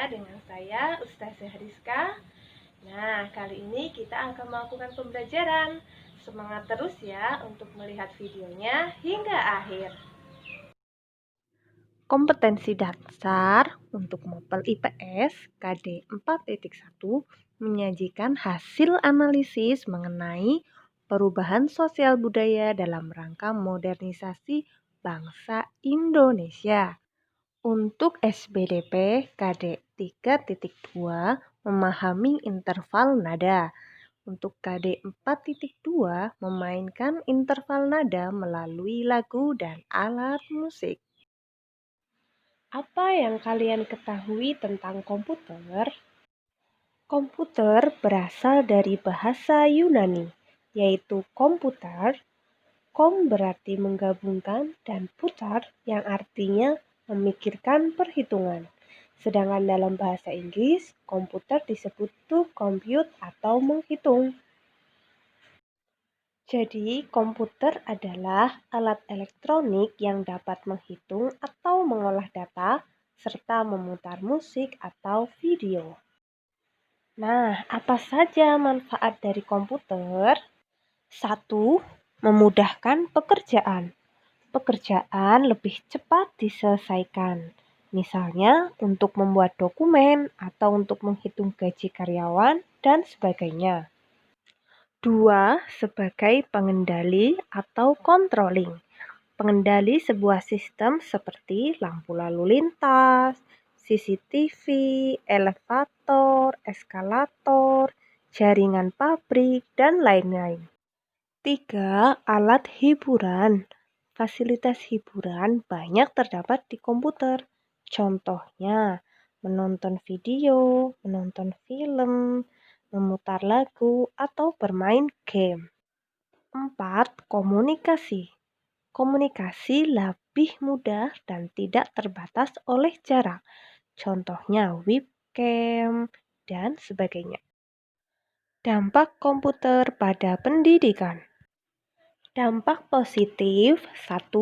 dengan saya Ustazah Rizka. Nah, kali ini kita akan melakukan pembelajaran. Semangat terus ya untuk melihat videonya hingga akhir. Kompetensi dasar untuk Mapel IPS KD 4.1 menyajikan hasil analisis mengenai perubahan sosial budaya dalam rangka modernisasi bangsa Indonesia. Untuk SBDP KD 3.2 memahami interval nada. Untuk KD 4.2 memainkan interval nada melalui lagu dan alat musik. Apa yang kalian ketahui tentang komputer? Komputer berasal dari bahasa Yunani, yaitu komputer. Kom berarti menggabungkan dan putar yang artinya memikirkan perhitungan. Sedangkan dalam bahasa Inggris, komputer disebut to compute atau menghitung. Jadi, komputer adalah alat elektronik yang dapat menghitung atau mengolah data serta memutar musik atau video. Nah, apa saja manfaat dari komputer? 1. Memudahkan pekerjaan. Pekerjaan lebih cepat diselesaikan. Misalnya untuk membuat dokumen atau untuk menghitung gaji karyawan dan sebagainya. 2. Sebagai pengendali atau controlling. Pengendali sebuah sistem seperti lampu lalu lintas, CCTV, elevator, eskalator, jaringan pabrik, dan lain-lain. 3. Alat hiburan. Fasilitas hiburan banyak terdapat di komputer. Contohnya, menonton video, menonton film, memutar lagu, atau bermain game. 4. Komunikasi. Komunikasi lebih mudah dan tidak terbatas oleh jarak. Contohnya webcam, dan sebagainya. Dampak komputer pada pendidikan. Dampak positif 1.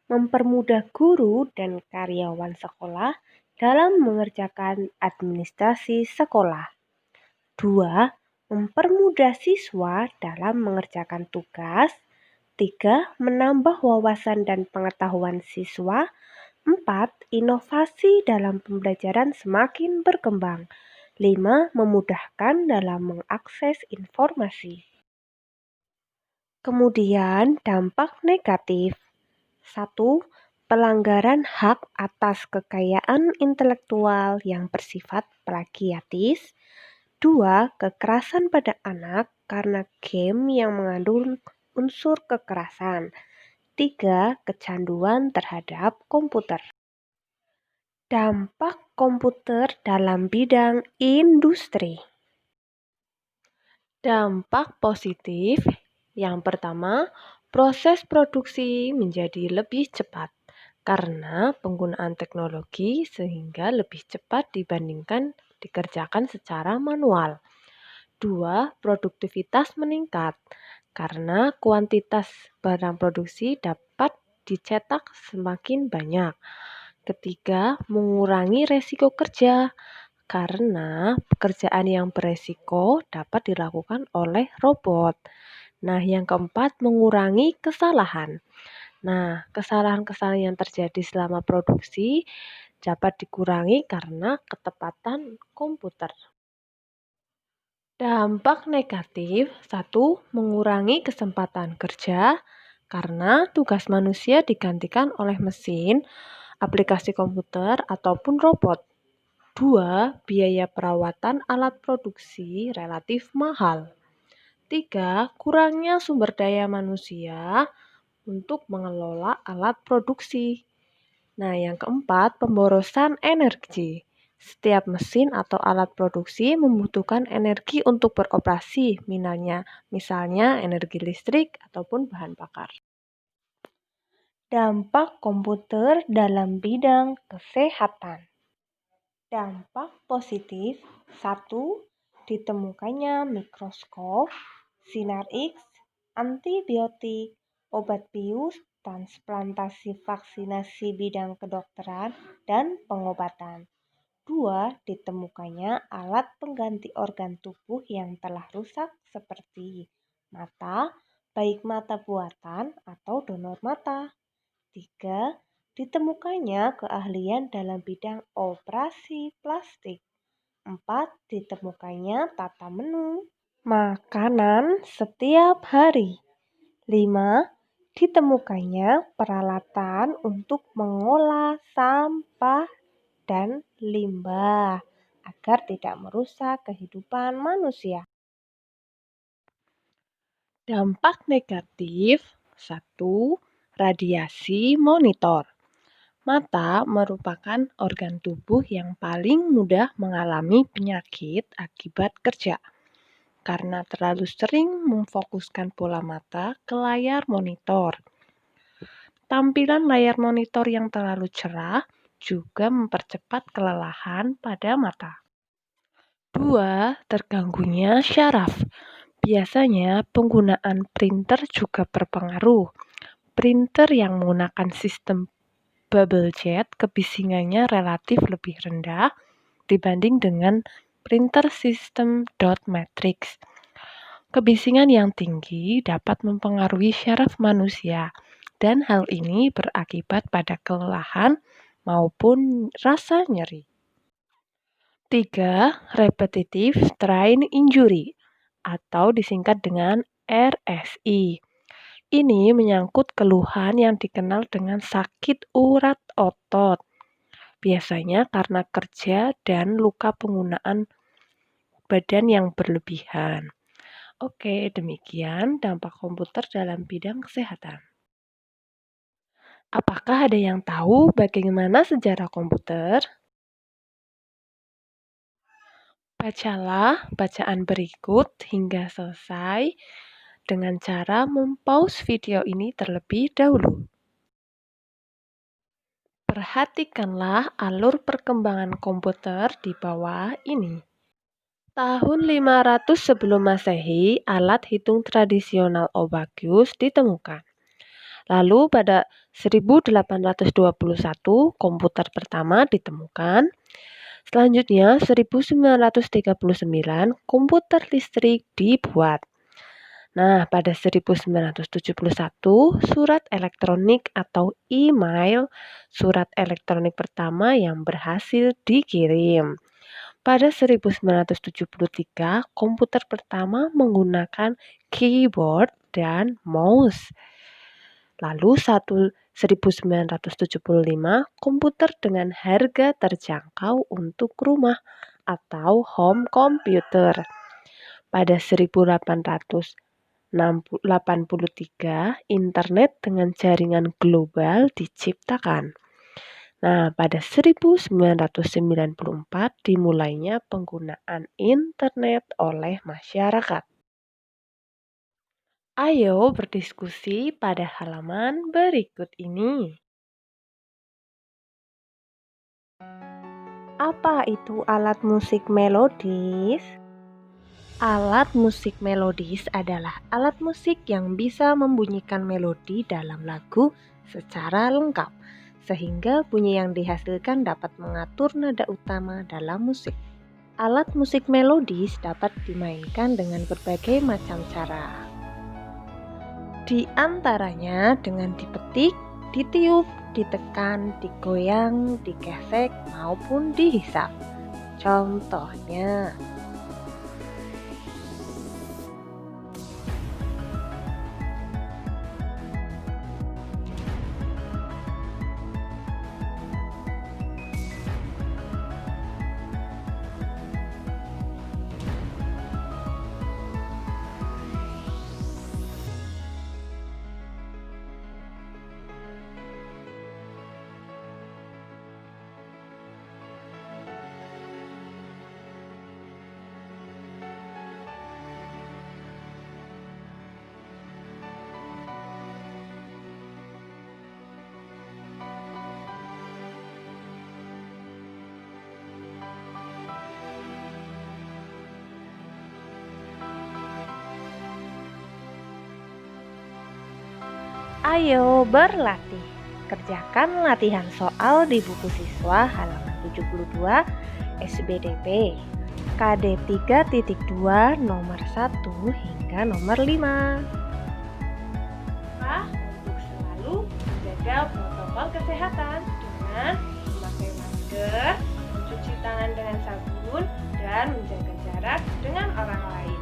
Mempermudah guru dan karyawan sekolah dalam mengerjakan administrasi sekolah. 2. Mempermudah siswa dalam mengerjakan tugas. 3. Menambah wawasan dan pengetahuan siswa. 4. Inovasi dalam pembelajaran semakin berkembang. 5. Memudahkan dalam mengakses informasi. Kemudian dampak negatif. 1. Pelanggaran hak atas kekayaan intelektual yang bersifat plagiatis. 2. Kekerasan pada anak karena game yang mengandung unsur kekerasan. 3. Kecanduan terhadap komputer. Dampak komputer dalam bidang industri. Dampak positif. Yang pertama, proses produksi menjadi lebih cepat karena penggunaan teknologi sehingga lebih cepat dibandingkan dikerjakan secara manual. 2. Produktivitas meningkat karena kuantitas barang produksi dapat dicetak semakin banyak. 3. Mengurangi resiko kerja karena pekerjaan yang beresiko dapat dilakukan oleh robot. Nah, yang keempat, mengurangi kesalahan. Nah, kesalahan-kesalahan yang terjadi selama produksi dapat dikurangi karena ketepatan komputer. Dampak negatif 1. Mengurangi kesempatan kerja karena tugas manusia digantikan oleh mesin, aplikasi komputer, ataupun robot. 2. Biaya perawatan alat produksi relatif mahal. 3. Kurangnya sumber daya manusia untuk mengelola alat produksi. Nah, yang keempat, pemborosan energi. Setiap mesin atau alat produksi membutuhkan energi untuk beroperasi, misalnya energi listrik ataupun bahan bakar. Dampak komputer dalam bidang kesehatan. Dampak positif 1. Ditemukannya mikroskop, sinar X, antibiotik, obat bius, transplantasi vaksinasi bidang kedokteran dan pengobatan. Dua, ditemukannya alat pengganti organ tubuh yang telah rusak seperti mata, baik mata buatan atau donor mata. Tiga, ditemukannya keahlian dalam bidang operasi plastik. Empat, ditemukannya tata menu makanan setiap hari. Lima, ditemukannya peralatan untuk mengolah sampah dan limbah agar tidak merusak kehidupan manusia. Dampak negatif 1. Radiasi monitor. Mata merupakan organ tubuh yang paling mudah mengalami penyakit akibat kerja karena terlalu sering memfokuskan bola mata ke layar monitor. Tampilan layar monitor yang terlalu cerah juga mempercepat kelelahan pada mata. 2. Terganggunya syaraf. Biasanya penggunaan printer juga berpengaruh. Printer yang menggunakan sistem bubble jet kebisingannya relatif lebih rendah dibanding dengan printer sistem dot matrix. Kebisingan yang tinggi dapat mempengaruhi syaraf manusia dan hal ini berakibat pada kelelahan maupun rasa nyeri. 3. Repetitive strain injury atau disingkat dengan RSI. Ini menyangkut keluhan yang dikenal dengan sakit urat otot, biasanya karena kerja dan luka penggunaan badan yang berlebihan. Oke, demikian dampak komputer dalam bidang kesehatan. Apakah ada yang tahu bagaimana sejarah komputer? Bacalah bacaan berikut hingga selesai dengan cara mempause video ini terlebih dahulu. Perhatikanlah alur perkembangan komputer di bawah ini. Tahun 500 sebelum Masehi, alat hitung tradisional Abacus ditemukan. Lalu pada 1821 komputer pertama ditemukan. Selanjutnya 1939 komputer listrik dibuat. Nah, pada 1971 surat elektronik atau email, surat elektronik pertama yang berhasil dikirim. Pada 1973 komputer pertama menggunakan keyboard dan mouse. Lalu 1975 komputer dengan harga terjangkau untuk rumah atau home computer. Pada 1883 internet dengan jaringan global diciptakan. Nah, pada 1994 dimulainya penggunaan internet oleh masyarakat. Ayo berdiskusi pada halaman berikut ini. Apa itu alat musik melodis? Alat musik melodis adalah alat musik yang bisa membunyikan melodi dalam lagu secara lengkap, sehingga bunyi yang dihasilkan dapat mengatur nada utama dalam musik. Alat musik melodis dapat dimainkan dengan berbagai macam cara. Di antaranya dengan dipetik, ditiup, ditekan, digoyang, digesek, maupun dihisap. Contohnya, ayo berlatih. Kerjakan latihan soal di buku siswa halaman 72 SBDP, KD 3.2 nomor 1 hingga nomor 5. Untuk selalu menjaga protokol kesehatan dengan memakai masker, mencuci tangan dengan sabun, dan menjaga jarak dengan orang lain.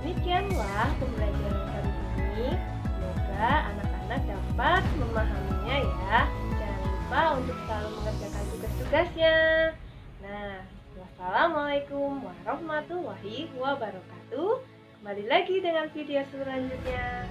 Demikianlah pembelajaran kali ini. Semoga anak-anak dapat memahaminya ya. Jangan lupa untuk selalu mengerjakan tugas-tugasnya. Nah, wassalamualaikum warahmatullahi wabarakatuh. Kembali lagi dengan video selanjutnya.